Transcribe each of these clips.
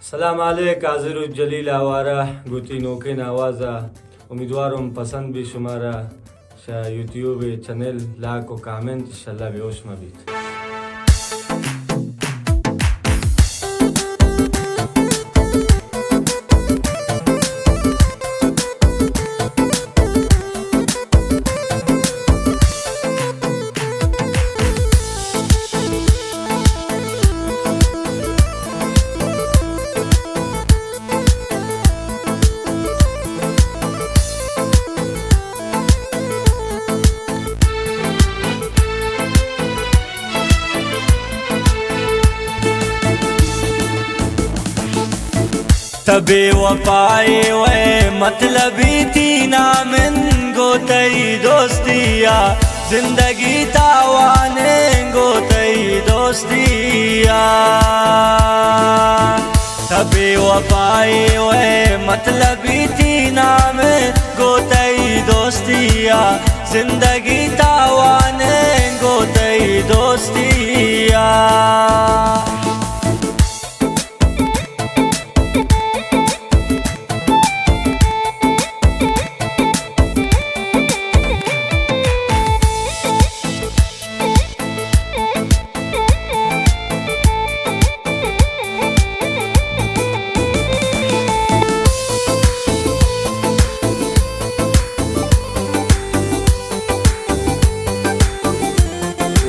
सलाम आलेक हाजिर जलील आवारा गुती नोके नवाजा उम्मीदवारों पसंद भी शुमारा यूट्यूब चैनल लाइक और कमेंट इंशाल्लाह बेहोश मबीत तबे वफाए वे मतलबी थी नामिन गोतई दोस्तिया जिंदगी तावाने गोतई दोस्तिया तबे वफाए वे मतलबी थी नामिन गोतई दोस्तिया जिंदगी तावाने गोतई दोस्तिया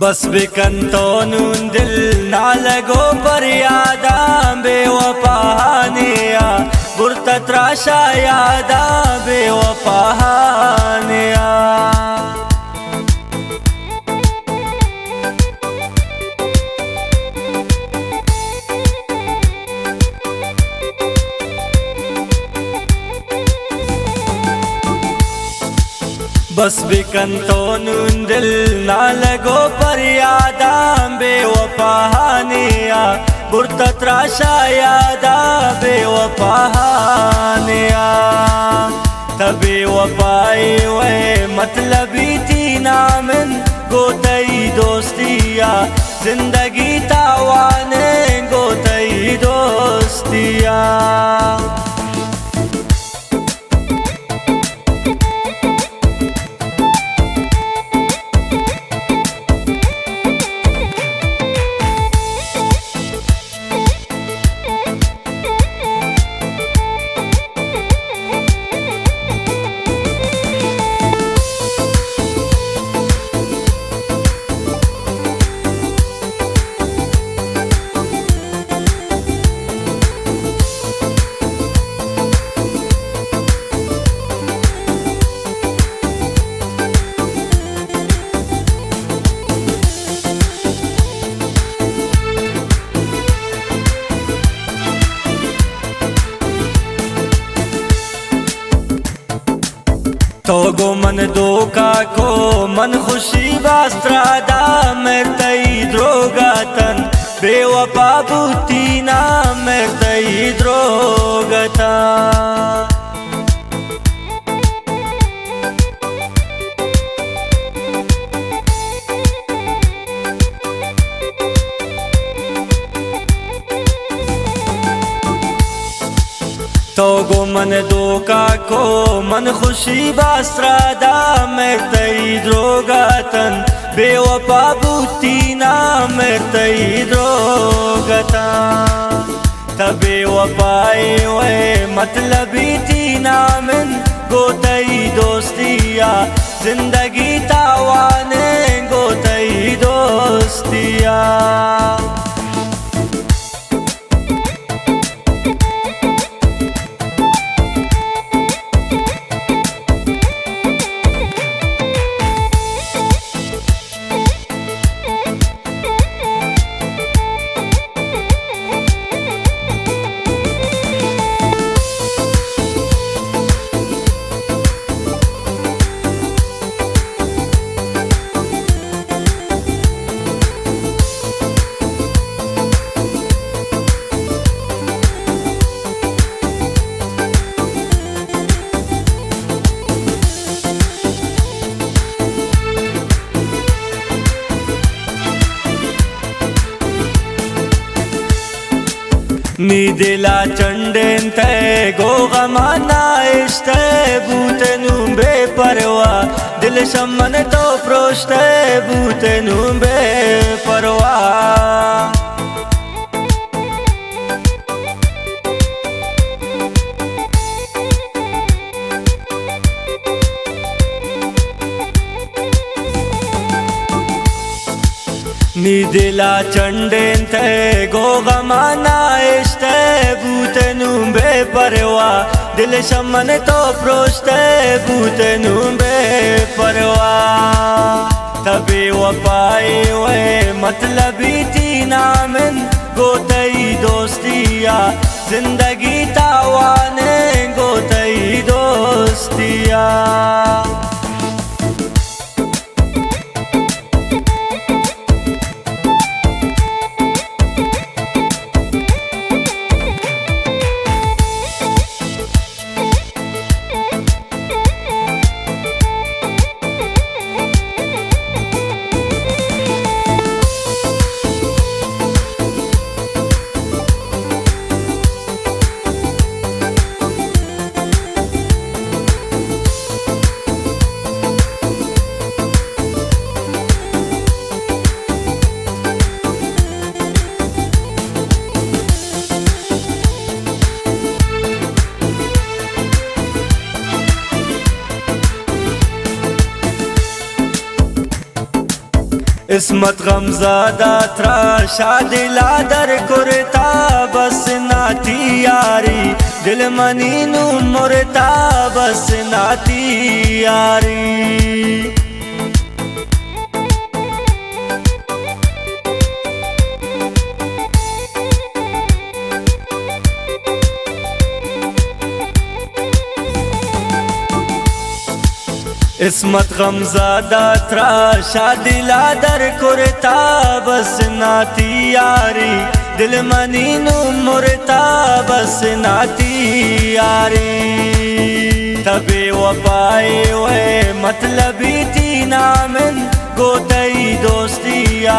बस बिकंतोन दिल ना लगो पर यादा बेवफानिया बुरतत्राशा यादा बेवफानिया बस बिकंतोन दिल ना लगो पर यादा बेवफानिया बुरतत्राशा यादा बेवफानिया तबे वफाए वे मतलबी थी नामिन गोतई दोस्तिया जिंदगी तावाने गोतई दोस्तिया तो गो मन धोखा को मन खुशी बास्त्रादा मैं तई द्रोगतन बेवफा बुतीना मैं तई द्रोगता तो गो मन धोखा को मन खुशी बास्त्रादा मैं तई द्रोगतन बेवफा बुतीना मैं तई द्रोगता तबे वफाए वे मतलबी थी नामिन गोतई दोस्तिया जिंदगी तावाने गोतई दोस्तिया नी दिला चंडेन ते गो गमाना इश्ते बूतेनु बेपरवा दिल शमन तो प्रोश्ते बूतेनु बेपरवा नी दिला चंडेन ते गो गमाना इश्ते बूतेनु बेपरवा दिल शमन तो प्रोश्ते बूतेनु बेपरवा तबे वफाए वे मतलबी तीना मन गोतई दोस्तिया जिंदगी तावाने गोतई दोस्तिया इसमत गमज़ादा त्रा शादिला दर कुरता बस नाती यारी दिल मनीनू मुरता बस नाती यारी इसमत गमज़ादा त्रा शादिला दर कुरता बस नाती यारी दिल मनीनू मुरता बस नाती यारी तबे वफाए वे मतलबी तीना मन गोतई दोस्तिया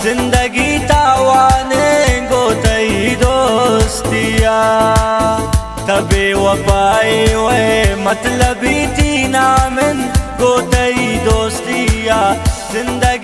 जिंदगी तावाने गोतई दोस्तिया तबे वफाए वे मतलबी तीना मन गोतई दोस्तिया जिंदगी